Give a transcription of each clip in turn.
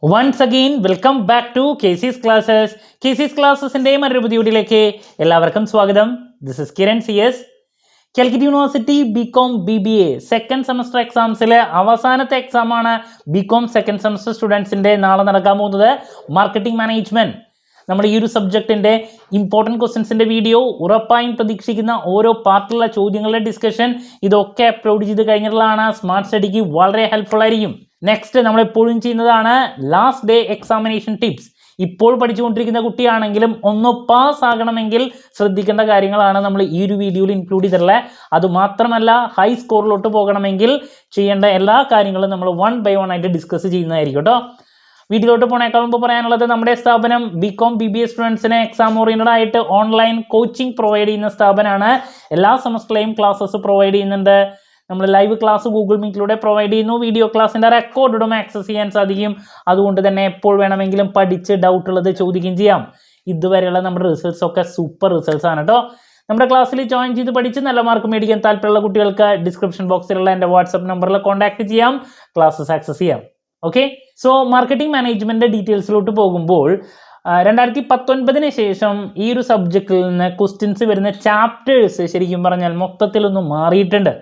Once again, welcome back to KC's Classes. KC's Classes-ന്റെ മറ്റൊരു പുതിയ വീഡിയോയിലേക്ക് എല്ലാവർക്കും സ്വാഗതം. This is Kiran CS. Calicut university BCom BBA second semester എക്സാംസിലെ അവസാനത്തെ എക്സാമാണ് ബികോം സെക്കൻഡ് സെമസ്റ്റർ സ്റ്റുഡൻസിൻ്റെ നാളെ നടക്കാൻ പോകുന്നത് മാർക്കറ്റിംഗ് മാനേജ്മെൻറ്റ്. നമ്മൾ ഈ ഒരു സബ്ജക്റ്റിൻ്റെ ഇമ്പോർട്ടൻറ്റ് ക്വസ്റ്റ്യൻസിൻ്റെ വീഡിയോ ഉറപ്പായും പ്രതീക്ഷിക്കുന്ന ഓരോ പാർട്ടിലുള്ള ചോദ്യങ്ങളുടെ ഡിസ്കഷൻ ഇതൊക്കെ അപ്ലോഡ് ചെയ്ത് കഴിഞ്ഞിട്ടുള്ളതാണ്. സ്മാർട്ട് സ്റ്റഡിക്ക് വളരെ ഹെൽപ്ഫുൾ ആയിരിക്കും. നെക്സ്റ്റ് നമ്മളെപ്പോഴും ചെയ്യുന്നതാണ് ലാസ്റ്റ് ഡേ എക്സാമിനേഷൻ ടിപ്സ്. ഇപ്പോൾ പഠിച്ചുകൊണ്ടിരിക്കുന്ന കുട്ടിയാണെങ്കിലും ഒന്ന് പാസ് ആകണമെങ്കിൽ ശ്രദ്ധിക്കേണ്ട കാര്യങ്ങളാണ് നമ്മൾ ഈ ഒരു വീഡിയോയിൽ ഇൻക്ലൂഡ് ചെയ്തിട്ടുള്ളത്. അതുമാത്രമല്ല ഹൈ സ്കോറിലോട്ട് പോകണമെങ്കിൽ ചെയ്യേണ്ട എല്ലാ കാര്യങ്ങളും നമ്മൾ 1 by 1 ആയിട്ട് ഡിസ്കസ് ചെയ്യുന്നതായിരിക്കും കേട്ടോ. വീഡിയോയിലോട്ട് പോണേക്കാൾ മുമ്പ് പറയാനുള്ളത്, നമ്മുടെ സ്ഥാപനം ബികോം BBA സ്റ്റുഡൻസിന് എക്സാം ഓറിയൻറ്റഡ് ആയിട്ട് ഓൺലൈൻ കോച്ചിങ് പ്രൊവൈഡ് ചെയ്യുന്ന സ്ഥാപനമാണ്. എല്ലാ സെമസ്റ്ററിലെയും ക്ലാസ്സസ് പ്രൊവൈഡ് ചെയ്യുന്നുണ്ട്. നമ്മൾ ലൈവ് ക്ലാസ് ഗൂഗിൾ മീറ്റിലൂടെ പ്രൊവൈഡ് ചെയ്യുന്നു. വീഡിയോ ക്ലാസ്സിൻ്റെ റെക്കോർഡും ആക്സസ് ചെയ്യാൻ സാധിക്കും. അതുകൊണ്ട് തന്നെ എപ്പോൾ വേണമെങ്കിലും പഠിച്ച് ഡൗട്ടുള്ളത് ചോദിക്കുകയും ചെയ്യാം. ഇതുവരെയുള്ള നമ്മുടെ റിസൾട്ട്സ് ഒക്കെ സൂപ്പർ റിസൾട്ട്സ് ആണ് കേട്ടോ. നമ്മുടെ ക്ലാസ്സിൽ ജോയിൻ ചെയ്ത് പഠിച്ച് നല്ല മാർക്ക് മേടിക്കാൻ താല്പര്യമുള്ള കുട്ടികൾക്ക് ഡിസ്ക്രിപ്ഷൻ ബോക്സിലുള്ള എൻ്റെ വാട്സപ്പ് നമ്പറിൽ കോൺടാക്ട് ചെയ്യാം, ക്ലാസ്സസ് ആക്സസ് ചെയ്യാം. ഓക്കെ, സോ മാർക്കറ്റിംഗ് മാനേജ്മെൻറ്റ് ഡീറ്റെയിൽസിലോട്ട് പോകുമ്പോൾ 2019 ശേഷം ഈ ഒരു സബ്ജക്റ്റിൽ നിന്ന് ക്വസ്റ്റ്യൻസ് വരുന്ന ചാപ്റ്റേഴ്സ് ശരിക്കും പറഞ്ഞാൽ മൊത്തത്തിലൊന്നും മാറിയിട്ടുണ്ട്.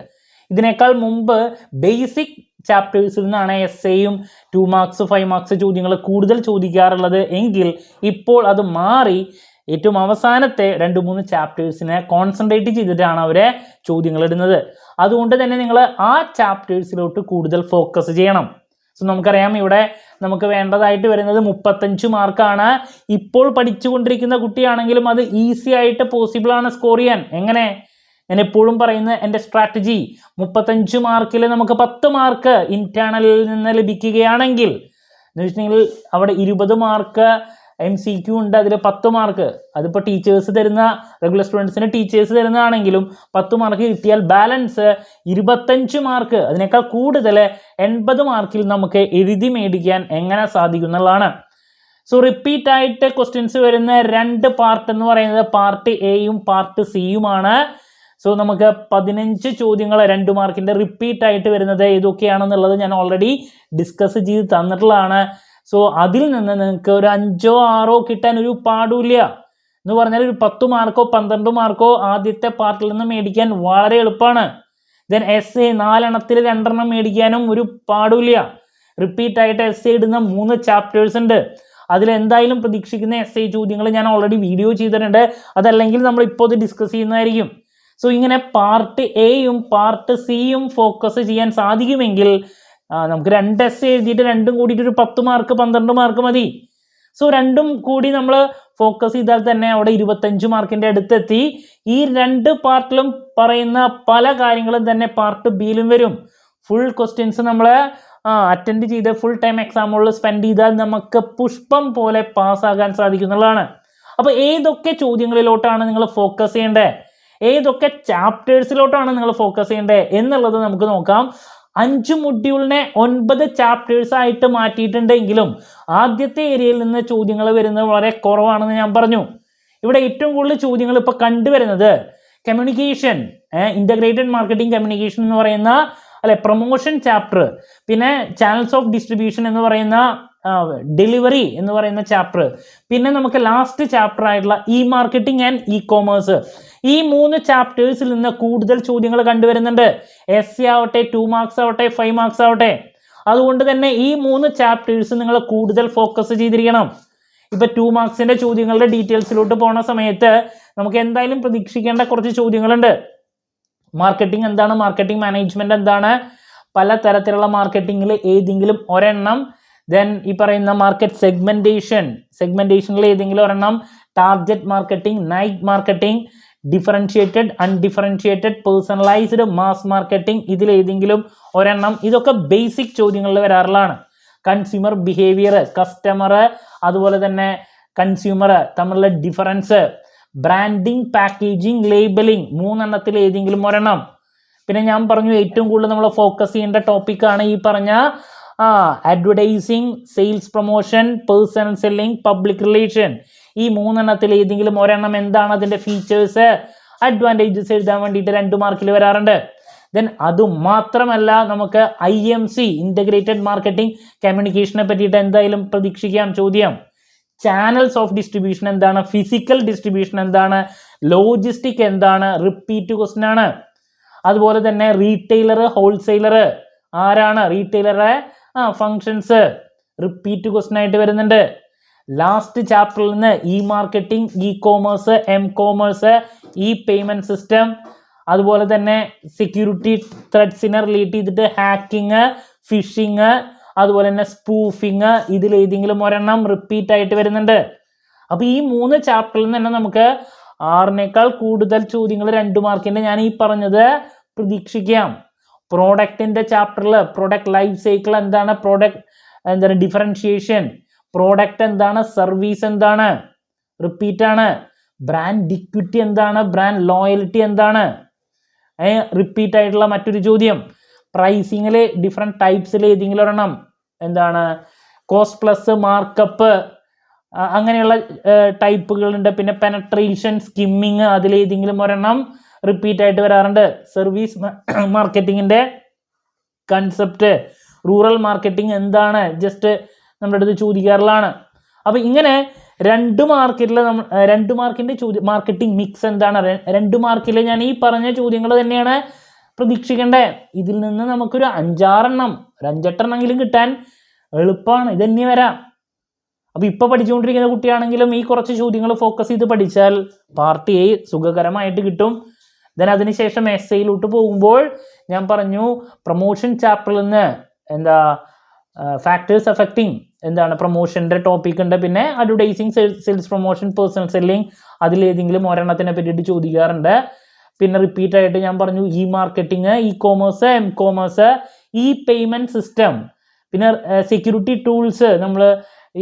ഇതിനേക്കാൾ മുമ്പ് ബേസിക് ചാപ്റ്റേഴ്സിൽ നിന്നാണ് എസ്സേയും 2 മാർക്സ് 5 മാർക്സ് ചോദ്യങ്ങൾ കൂടുതൽ ചോദിക്കാറുള്ളത്. എങ്കിൽ ഇപ്പോൾ അത് മാറി ഏറ്റവും അവസാനത്തെ 2-3 ചാപ്റ്റേഴ്സിനെ കോൺസെൻട്രേറ്റ് ചെയ്തിട്ടാണ് അവരെ ചോദ്യങ്ങൾ ഇടുന്നത്. അതുകൊണ്ട് തന്നെ നിങ്ങൾ ആ ചാപ്റ്റേഴ്സിലോട്ട് കൂടുതൽ ഫോക്കസ് ചെയ്യണം. സോ നമുക്കറിയാം, ഇവിടെ നമുക്ക് വേണ്ടതായിട്ട് വരുന്നത് 35 മാർക്കാണ്. ഇപ്പോൾ പഠിച്ചുകൊണ്ടിരിക്കുന്ന കുട്ടിയാണെങ്കിലും അത് ഈസി ആയിട്ട് പോസിബിളാണ് സ്കോർ ചെയ്യാൻ. എങ്ങനെ? ഞാൻ എപ്പോഴും പറയുന്ന എൻ്റെ സ്ട്രാറ്റജി, 35 മാർക്കിൽ നമുക്ക് 10 മാർക്ക് ഇൻറ്റേർണലിൽ നിന്ന് ലഭിക്കുകയാണെങ്കിൽ എന്ന് വെച്ചിട്ടുണ്ടെങ്കിൽ അവിടെ 20 മാർക്ക് MCQ ഉണ്ട്, അതിൽ 10 മാർക്ക് അതിപ്പോൾ ടീച്ചേഴ്സ് തരുന്ന, റെഗുലർ സ്റ്റുഡൻസിന് ടീച്ചേഴ്സ് തരുന്നതാണെങ്കിലും 10 മാർക്ക് കിട്ടിയാൽ ബാലൻസ് 25 മാർക്ക്, അതിനേക്കാൾ കൂടുതൽ 80 മാർക്കിൽ നമുക്ക് എഴുതി മേടിക്കാൻ എങ്ങനെ സാധിക്കും എന്നുള്ളതാണ്. സോ റിപ്പീറ്റ് ആയിട്ട് ക്വസ്റ്റ്യൻസ് വരുന്ന 2 പാർട്ട് എന്ന് പറയുന്നത് പാർട്ട് എയും പാർട്ട് സിയുമാണ്. സോ നമുക്ക് 15 ചോദ്യങ്ങൾ 2 മാർക്കിൻ്റെ റിപ്പീറ്റ് ആയിട്ട് വരുന്നത് ഏതൊക്കെയാണെന്നുള്ളത് ഞാൻ ഓൾറെഡി ഡിസ്കസ് ചെയ്ത് തന്നിട്ടുള്ളതാണ്. സോ അതിൽ നിന്ന് നിങ്ങൾക്ക് ഒരു 5 or 6 കിട്ടാൻ ഒരു പാടില്ല എന്ന് പറഞ്ഞാൽ ഒരു 10 മാർക്കോ 12 മാർക്കോ ആദ്യത്തെ പാർട്ടിൽ നിന്ന് മേടിക്കാൻ വളരെ എളുപ്പമാണ്. ദെൻ എസ്സേ 4 എണ്ണത്തിൽ 2 എണ്ണം മേടിക്കാനും ഒരു പാടില്ല. റിപ്പീറ്റ് ആയിട്ട് എസ്സേ ഇടുന്ന 3 ചാപ്റ്റേഴ്സ് ഉണ്ട്. അതിലെന്തായാലും പ്രതീക്ഷിക്കുന്ന എസ്സേ ചോദ്യങ്ങൾ ഞാൻ ഓൾറെഡി വീഡിയോ ചെയ്തിട്ടുണ്ട്. അതല്ലെങ്കിൽ നമ്മൾ ഇപ്പോൾ ഇത് ഡിസ്കസ് ചെയ്യുന്നതായിരിക്കും. സോ ഇങ്ങനെ പാർട്ട് എയും പാർട്ട് സിയും ഫോക്കസ് ചെയ്യാൻ സാധിക്കുമെങ്കിൽ നമുക്ക് 2 എസ്സേ എഴുതിയിട്ട് 2ഉം കൂടിയിട്ട് ഒരു 10 മാർക്ക് 12 മാർക്ക് മതി. സോ 2ഉം കൂടി നമ്മൾ ഫോക്കസ് ചെയ്താൽ തന്നെ അവിടെ 25 മാർക്കിൻ്റെ അടുത്തെത്തി. ഈ 2 പാർട്ടിലും പറയുന്ന പല കാര്യങ്ങളും തന്നെ പാർട്ട് ബിയിലും വരും. ഫുൾ ക്വസ്റ്റ്യൻസ് നമ്മൾ അറ്റൻഡ് ചെയ്ത് ഫുൾ ടൈം എക്സാമുകളിൽ സ്പെൻഡ് ചെയ്താൽ നമുക്ക് പുഷ്പം പോലെ പാസ്സാകാൻ സാധിക്കുന്നതാണ്. അപ്പോൾ ഏതൊക്കെ ചോദ്യങ്ങളിലോട്ടാണ് നിങ്ങൾ ഫോക്കസ് ചെയ്യേണ്ടത്, ഏതൊക്കെ ചാപ്റ്റേഴ്സിലോട്ടാണ് നിങ്ങൾ ഫോക്കസ് ചെയ്യേണ്ടത് എന്നുള്ളത് നമുക്ക് നോക്കാം. 5 മൊഡ്യൂളിനെ 9 ചാപ്റ്റേഴ്സ് ആയിട്ട് മാറ്റിയിട്ടുണ്ടെങ്കിലും ആദ്യത്തെ ഏരിയയിൽ നിന്ന് ചോദ്യങ്ങൾ വരുന്നത് വളരെ കുറവാണെന്ന് ഞാൻ പറഞ്ഞു. ഇവിടെ ഏറ്റവും കൂടുതൽ ചോദ്യങ്ങൾ ഇപ്പോൾ കണ്ടുവരുന്നത് കമ്മ്യൂണിക്കേഷൻ, ഇൻ്റഗ്രേറ്റഡ് മാർക്കറ്റിംഗ് കമ്മ്യൂണിക്കേഷൻ എന്ന് പറയുന്ന പ്രൊമോഷൻ ചാപ്റ്റർ, പിന്നെ ചാനൽസ് ഓഫ് ഡിസ്ട്രിബ്യൂഷൻ എന്ന് പറയുന്ന ഡെലിവറി എന്ന് പറയുന്ന ചാപ്റ്റർ, പിന്നെ നമുക്ക് ലാസ്റ്റ് ചാപ്റ്റർ ആയിട്ടുള്ള മാർക്കറ്റിംഗ് ആൻഡ് കോമേഴ്സ്. ഈ 3 ചാപ്റ്റേഴ്സിൽ നിന്ന് കൂടുതൽ ചോദ്യങ്ങൾ കണ്ടുവരുന്നുണ്ട്. എസ്സേ ആവട്ടെ, 2 മാർക്സ് ആവട്ടെ, 5 മാർക്സ് ആവട്ടെ. അതുകൊണ്ട് തന്നെ ഈ 3 ചാപ്റ്റേഴ്സ് നിങ്ങൾ കൂടുതൽ ഫോക്കസ് ചെയ്തിരിക്കണം. ഇപ്പോൾ 2 മാർക്സിൻ്റെ ചോദ്യങ്ങളുടെ ഡീറ്റെയിൽസിലോട്ട് പോകുന്ന സമയത്ത് നമുക്ക് എന്തായാലും പ്രതീക്ഷിക്കേണ്ട കുറച്ച് ചോദ്യങ്ങളുണ്ട്. മാർക്കറ്റിംഗ് എന്താണ്, മാർക്കറ്റിംഗ് മാനേജ്മെൻറ്റ് എന്താണ്, പല തരത്തിലുള്ള മാർക്കറ്റിങ്ങിൽ ഏതെങ്കിലും ഒരെണ്ണം, ദെൻ ഈ പറയുന്ന മാർക്കറ്റ് സെഗ്മെൻറ്റേഷനിൽ ഏതെങ്കിലും ഒരെണ്ണം, target marketing, night marketing, differentiated, undifferentiated, personalised, mass marketing, ഇതിലേതെങ്കിലും ഒരെണ്ണം. ഇതൊക്കെ ബേസിക് ചോദ്യങ്ങളിൽ വരാറുള്ളതാണ്. കൺസ്യൂമർ ബിഹേവിയർ, കസ്റ്റമർ അതുപോലെ തന്നെ കൺസ്യൂമർ തമ്മിലുള്ള ഡിഫറൻസ്, ബ്രാൻഡിങ്, പാക്കേജിങ്, ലേബലിംഗ്, 3 എണ്ണത്തിൽ ഏതെങ്കിലും ഒരെണ്ണം. പിന്നെ ഞാൻ പറഞ്ഞു ഏറ്റവും കൂടുതൽ നമ്മൾ ഫോക്കസ് ചെയ്യേണ്ട ടോപ്പിക്കാണ് ഈ പറഞ്ഞ advertising, sales promotion, personal selling, public relation. ഈ 3 എണ്ണത്തിൽ ഏതെങ്കിലും ഒരെണ്ണം എന്താണ് അതിൻ്റെ ഫീച്ചേഴ്സ്, അഡ്വാൻറ്റേജസ് എഴുതാൻ വേണ്ടിയിട്ട് 2 മാർക്കിൽ വരാറുണ്ട്. ദെൻ അതുമാത്രമല്ല നമുക്ക് IMC ഇൻ്റഗ്രേറ്റഡ് മാർക്കറ്റിംഗ് കമ്മ്യൂണിക്കേഷനെ പറ്റിയിട്ട് എന്തായാലും പ്രതീക്ഷിക്കാം ചോദ്യം. ചാനൽസ് ഓഫ് ഡിസ്ട്രിബ്യൂഷൻ എന്താണ്, ഫിസിക്കൽ ഡിസ്ട്രിബ്യൂഷൻ എന്താണ്, ലോജിസ്റ്റിക് എന്താണ്, റിപ്പീറ്റ് ക്വസ്റ്റ്യൻ ആണ്. അതുപോലെ തന്നെ റീറ്റെയിലർ, ഹോൾസെയിലർ ആരാണ്, റീറ്റെയിലറെ ഫങ്ഷൻസ് റിപ്പീറ്റ് ക്വസ്റ്റ്യൻ ആയിട്ട് വരുന്നുണ്ട്. ലാസ്റ്റ് ചാപ്റ്ററിൽ നിന്ന് marketing, commerce, commerce, payment system, അതുപോലെ തന്നെ സെക്യൂരിറ്റി ത്രെഡ്സിനെ റിലേറ്റ് ചെയ്തിട്ട് ഹാക്കിങ്, ഫിഷിങ്, അതുപോലെ തന്നെ സ്പൂഫിങ്, ഇതിലേതെങ്കിലും ഒരെണ്ണം റിപ്പീറ്റ് ആയിട്ട് വരുന്നുണ്ട്. അപ്പോൾ ഈ 3 ചാപ്റ്ററിൽ നിന്ന് തന്നെ നമുക്ക് 6നേക്കാൾ കൂടുതൽ ചോദ്യങ്ങൾ 2 മാർക്കിൻ്റെ ഞാൻ ഈ പറഞ്ഞത് പ്രതീക്ഷിക്കാം. പ്രോഡക്റ്റിൻ്റെ ചാപ്റ്ററിൽ പ്രോഡക്റ്റ് ലൈഫ് സൈക്കിൾ എന്താണ്, എന്താണ് ഡിഫറൻഷിയേഷൻ, പ്രോഡക്റ്റ് എന്താണ്, സർവീസ് എന്താണ്, റിപ്പീറ്റ് ആണ്. ബ്രാൻഡ് ഇക്വിറ്റി എന്താണ്, ബ്രാൻഡ് ലോയൽറ്റി എന്താണ്, റിപ്പീറ്റ് ആയിട്ടുള്ള മറ്റൊരു ചോദ്യം. പ്രൈസിങ്ങിൽ ഡിഫറെൻറ്റ് ടൈപ്സിൽ ഏതെങ്കിലും ഒരെണ്ണം എന്താണ്, കോസ്റ്റ് പ്ലസ്, മാർക്കപ്പ്, അങ്ങനെയുള്ള ടൈപ്പുകളുണ്ട്. പിന്നെ പെനട്രേഷൻ, സ്കിമ്മിങ്, അതിലേതെങ്കിലും ഒരെണ്ണം റിപ്പീറ്റ് ആയിട്ട് വരാറുണ്ട്. സർവീസ് മാർക്കറ്റിങ്ങിൻ്റെ കൺസെപ്റ്റ്, റൂറൽ മാർക്കറ്റിംഗ് എന്താണ്, ജസ്റ്റ് നമ്മുടെ അടുത്ത് ചോദിക്കാറുള്ളതാണ്. അപ്പോൾ ഇങ്ങനെ 2 മാർക്കിൻ്റെ ചോദ്യം, മാർക്കറ്റിംഗ് മിക്സ് എന്താണ്, 2 മാർക്കിൽ ഞാൻ ഈ പറഞ്ഞ ചോദ്യങ്ങൾ തന്നെയാണ് പ്രതീക്ഷിക്കേണ്ടത്. ഇതിൽ നിന്ന് നമുക്കൊരു 5-8 എണ്ണമെങ്കിലും കിട്ടാൻ എളുപ്പമാണ്, ഇതന്നെ വരാം. അപ്പോൾ ഇപ്പോൾ പഠിച്ചുകൊണ്ടിരിക്കുന്ന കുട്ടിയാണെങ്കിലും ഈ കുറച്ച് ചോദ്യങ്ങൾ ഫോക്കസ് ചെയ്ത് പഠിച്ചാൽ പാർട്ട് A സുഖകരമായിട്ട് കിട്ടും. ദെൻ അതിനുശേഷം എസ്സേയിലോട്ട് പോകുമ്പോൾ ഞാൻ പറഞ്ഞു പ്രൊമോഷൻ ചാപ്റ്ററിൽ നിന്ന് ഫാക്ടേഴ്സ് അഫക്റ്റിംഗ് എന്താണ് പ്രൊമോഷൻ്റെ ടോപ്പിക് ഉണ്ട്. പിന്നെ advertising, sales promotion, personal selling, അതിലേതെങ്കിലും ഒരെണ്ണത്തിനെ പറ്റിയിട്ട് ചോദിക്കാറുണ്ട്. പിന്നെ റിപ്പീറ്റ് ആയിട്ട് ഞാൻ പറഞ്ഞു marketing, commerce, commerce, payment system, പിന്നെ സെക്യൂരിറ്റി ടൂൾസ്, നമ്മൾ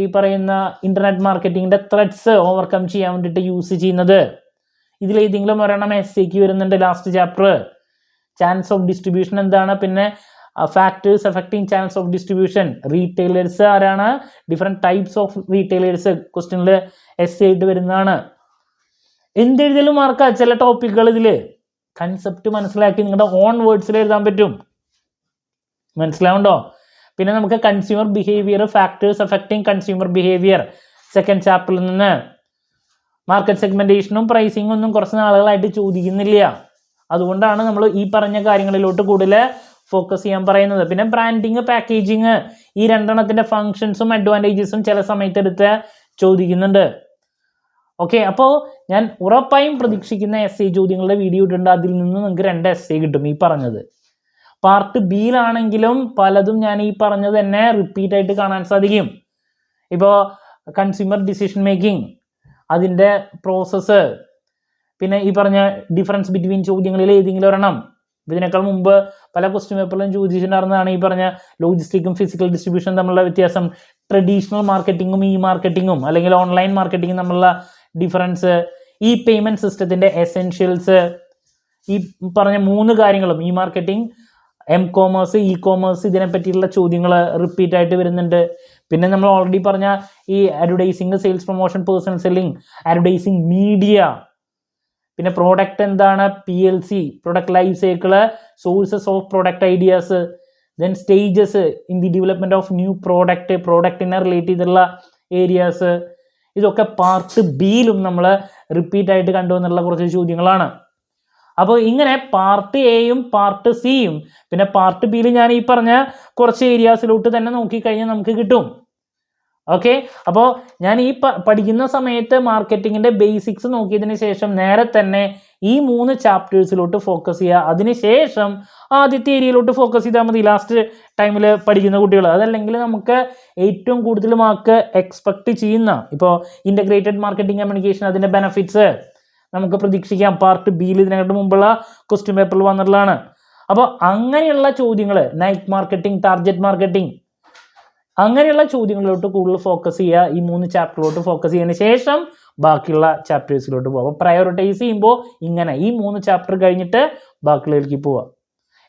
ഈ പറയുന്ന ഇന്റർനെറ്റ് മാർക്കറ്റിങ്ങിന്റെ ത്രെഡ്സ് ഓവർകം ചെയ്യാൻ വേണ്ടിയിട്ട് യൂസ് ചെയ്യുന്നത്. ഇതിലേതെങ്കിലും ഒരെണ്ണം എസ്സേക്ക് വരുന്നുണ്ട് last chapter. Chance of distribution എന്താണ്, പിന്നെ factors affecting chance of distribution, retailers ആരാണ്, ഡിഫറെൻറ്റ് ടൈപ്സ് ഓഫ് റീറ്റെയിലേഴ്സ് ക്വസ്റ്റ്യനിൽ എസ്സേ ആയിട്ട് വരുന്നതാണ്. എന്തെഴുതലും മാർക്കാ ചില ടോപ്പിക്കുകൾ. ഇതിൽ കൺസെപ്റ്റ് മനസ്സിലാക്കി നിങ്ങളുടെ ഓൺ വേർഡ്സിൽ എഴുതാൻ പറ്റും, മനസ്സിലാവുണ്ടോ? പിന്നെ നമുക്ക് consumer behaviour, factors affecting consumer behaviour, second ചാപ്റ്ററിൽ നിന്ന്. മാർക്കറ്റ് സെഗ്മെന്റേഷനും പ്രൈസിങ്ങും ഒന്നും കുറച്ച് നാളുകളായിട്ട് ചോദിക്കുന്നില്ല, അതുകൊണ്ടാണ് നമ്മൾ ഈ പറഞ്ഞ കാര്യങ്ങളിലോട്ട് കൂടുതൽ ഫോക്കസ് ചെയ്യാൻ പറയുന്നത്. പിന്നെ ബ്രാൻഡിങ്, പാക്കേജിങ്, ഈ 2 എണ്ണത്തിൻ്റെ ഫങ്ഷൻസും അഡ്വാൻറ്റേജസും ചില സമയത്ത് എടുത്ത് ചോദിക്കുന്നുണ്ട്. ഓക്കെ, അപ്പോൾ ഞാൻ ഉറപ്പായും പ്രതീക്ഷിക്കുന്ന എസ്സേ ചോദ്യങ്ങളുടെ വീഡിയോ ഇട്ടുണ്ട്. അതിൽ നിന്ന് നിങ്ങൾക്ക് 2 എസ്സേ കിട്ടും ഈ പറഞ്ഞത്. പാർട്ട് ബിയിലാണെങ്കിലും പലതും ഞാൻ ഈ പറഞ്ഞത് തന്നെ റിപ്പീറ്റ് ആയിട്ട് കാണാൻ സാധിക്കും. ഇപ്പോൾ കൺസ്യൂമർ ഡിസിഷൻ മേക്കിംഗ്, അതിൻ്റെ പ്രോസസ്സ്, പിന്നെ ഈ പറഞ്ഞ ഡിഫറൻസ് ബിറ്റ്വീൻ ചോദ്യങ്ങളിൽ ഏതെങ്കിലും ഒരെണ്ണം. ഇതിനേക്കാൾ മുമ്പ് പല ക്വസ്റ്റ്യൻ പേപ്പറിലും ചോദിച്ചിട്ടുണ്ടായിരുന്നതാണ് ഈ പറഞ്ഞ ലോജിസ്റ്റിക്കും ഫിസിക്കൽ ഡിസ്ട്രിബ്യൂഷൻ തമ്മിലുള്ള വ്യത്യാസം, ട്രഡീഷണൽ മാർക്കറ്റിങ്ങും മാർക്കറ്റിങ്ങും അല്ലെങ്കിൽ ഓൺലൈൻ മാർക്കറ്റിങ്ങും തമ്മിലുള്ള ഡിഫറൻസ്, പേയ്മെന്റ് സിസ്റ്റത്തിൻ്റെ എസെൻഷ്യൽസ്, ഈ പറഞ്ഞ 3 കാര്യങ്ങളും മാർക്കറ്റിംഗ്, കോമേഴ്സ്, കോമേഴ്സ്, ഇതിനെ പറ്റിയിട്ടുള്ള ചോദ്യങ്ങൾ റിപ്പീറ്റ് ആയിട്ട് വരുന്നുണ്ട്. പിന്നെ നമ്മൾ ഓൾറെഡി പറഞ്ഞ advertising, sales promotion, personal selling, advertising media, പിന്നെ പ്രോഡക്റ്റ് എന്താണ്, PLC, product life cycle, sources of product ideas, then stages in the development of new പ്രോഡക്റ്റിനെ റിലേറ്റ് ചെയ്തിട്ടുള്ള ഏരിയാസ്. ഇതൊക്കെ പാർട്ട് ബിയിലും നമ്മൾ റിപ്പീറ്റ് ആയിട്ട് കണ്ടുവന്നുള്ള കുറച്ച് ചോദ്യങ്ങളാണ്. അപ്പോൾ ഇങ്ങനെ പാർട്ട് എയും പാർട്ട് സിയും പിന്നെ പാർട്ട് ബിയിൽ ഞാൻ ഈ പറഞ്ഞ കുറച്ച് ഏരിയാസിലോട്ട് തന്നെ നോക്കിക്കഴിഞ്ഞാൽ നമുക്ക് കിട്ടും. ഓക്കെ, അപ്പോൾ ഞാൻ ഈ പഠിക്കുന്ന സമയത്ത് മാർക്കറ്റിങ്ങിൻ്റെ ബേസിക്സ് നോക്കിയതിന് ശേഷം നേരെ തന്നെ ഈ 3 ചാപ്റ്റേഴ്സിലോട്ട് ഫോക്കസ് ചെയ്യുക. അതിനുശേഷം ആദ്യത്തെ ഏരിയയിലോട്ട് ഫോക്കസ് ചെയ്താൽ മതി ലാസ്റ്റ് ടൈമിൽ പഠിക്കുന്ന കുട്ടികൾ. അതല്ലെങ്കിൽ നമുക്ക് ഏറ്റവും കൂടുതൽ മാർക്ക് എക്സ്പെക്ട് ചെയ്യുന്ന ഇപ്പോൾ ഇൻ്റഗ്രേറ്റഡ് മാർക്കറ്റിംഗ് കമ്മ്യൂണിക്കേഷൻ, അതിൻ്റെ ബെനഫിറ്റ്സ് നമുക്ക് പ്രതീക്ഷിക്കാം. പാർട്ട് ബിയിൽ ഇതിനകത്ത് മുമ്പുള്ള ക്വസ്റ്റ്യൻ പേപ്പറിൽ വന്നിട്ടുള്ളതാണ്. അപ്പോൾ അങ്ങനെയുള്ള ചോദ്യങ്ങൾ, നൈറ്റ് മാർക്കറ്റിംഗ്, ടാർഗറ്റ് മാർക്കറ്റിംഗ്, അങ്ങനെയുള്ള ചോദ്യങ്ങളിലോട്ട് കൂടുതൽ ഫോക്കസ് ചെയ്യുക. ഈ 3 ചാപ്റ്ററിലോട്ട് ഫോക്കസ് ചെയ്തതിന് ശേഷം ബാക്കിയുള്ള ചാപ്റ്റേഴ്സിലോട്ട് പോകുക. അപ്പോൾ പ്രയോറിറ്റൈസ് ചെയ്യുമ്പോൾ ഇങ്ങനെ ഈ 3 ചാപ്റ്റർ കഴിഞ്ഞിട്ട് ബാക്കിയുള്ളതിലേക്ക് പോവുക.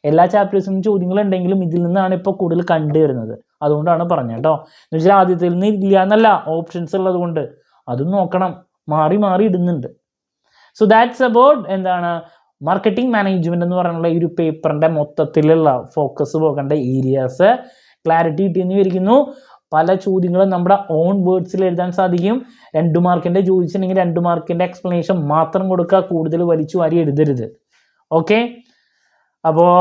എല്ലാ ചാപ്റ്റേഴ്സിനും ചോദ്യങ്ങളുണ്ടെങ്കിലും ഇതിൽ നിന്നാണ് ഇപ്പോൾ കൂടുതൽ കണ്ടുവരുന്നത്, അതുകൊണ്ടാണ് പറഞ്ഞത് കേട്ടോ. എന്ന് വെച്ചാൽ ആദ്യത്തിൽ നിന്ന് ഇല്ല എന്നല്ല, ഓപ്ഷൻസ് ഉള്ളത് കൊണ്ട് അതും നോക്കണം, മാറി മാറി ഇടുന്നുണ്ട്. സോ ദാറ്റ്സ് അബൌട്ട് എന്താണ് മാർക്കറ്റിംഗ് മാനേജ്മെൻറ്റ് എന്ന് പറയുന്ന ഈ ഒരു പേപ്പറിൻ്റെ മൊത്തത്തിലുള്ള ഫോക്കസ് പോകേണ്ട ഏരിയാസ് ക്ലാരിറ്റി കിട്ടിയെന്ന് വിചാരിക്കുന്നു. പല ചോദ്യങ്ങളും നമ്മുടെ ഓൺ വേർഡ്സിൽ എഴുതാൻ സാധിക്കും. 2 മാർക്കിൻ്റെ ചോദിച്ചിട്ടുണ്ടെങ്കിൽ 2 മാർക്കിൻ്റെ എക്സ്പ്ലനേഷൻ മാത്രം കൊടുക്കുക, കൂടുതൽ വലിച്ചു വാരി എഴുതരുത്. ഓക്കെ, അപ്പോൾ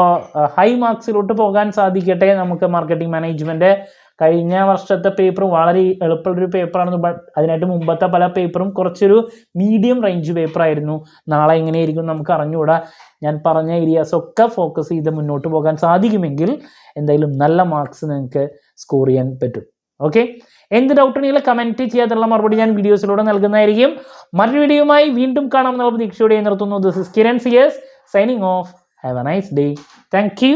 ഹൈ മാർക്സിലോട്ട് പോകാൻ സാധിക്കട്ടെ നമുക്ക്. മാർക്കറ്റിംഗ് മാനേജ്മെൻറ്റ് കഴിഞ്ഞ വർഷത്തെ പേപ്പർ വളരെ എളുപ്പമുള്ളൊരു പേപ്പറാണ്. ബട്ട് അതിനായിട്ട് മുമ്പത്തെ പല പേപ്പറും കുറച്ചൊരു മീഡിയം റേഞ്ച് പേപ്പറായിരുന്നു. നാളെ എങ്ങനെയായിരിക്കും നമുക്ക് അറിഞ്ഞുകൂടാ. ഞാൻ പറഞ്ഞ ഏരിയാസൊക്കെ ഫോക്കസ് ചെയ്ത് മുന്നോട്ട് പോകാൻ സാധിക്കുമെങ്കിൽ എന്തായാലും നല്ല മാർക്സ് നിങ്ങൾക്ക് സ്കോർ ചെയ്യാൻ പറ്റും. ഓക്കെ, എന്ത് ഡൗട്ട് ഉണ്ടെങ്കിലും കമൻറ്റ് ചെയ്യാതുള്ള മറുപടി ഞാൻ വീഡിയോസിലൂടെ നൽകുന്നതായിരിക്കും. മറ്റൊരു വീഡിയോയുമായി വീണ്ടും കാണാമെന്നുള്ള പ്രതീക്ഷയോടെ നിർത്തുന്നു. This is Kiran CS signing off. Have a nice day. Thank U.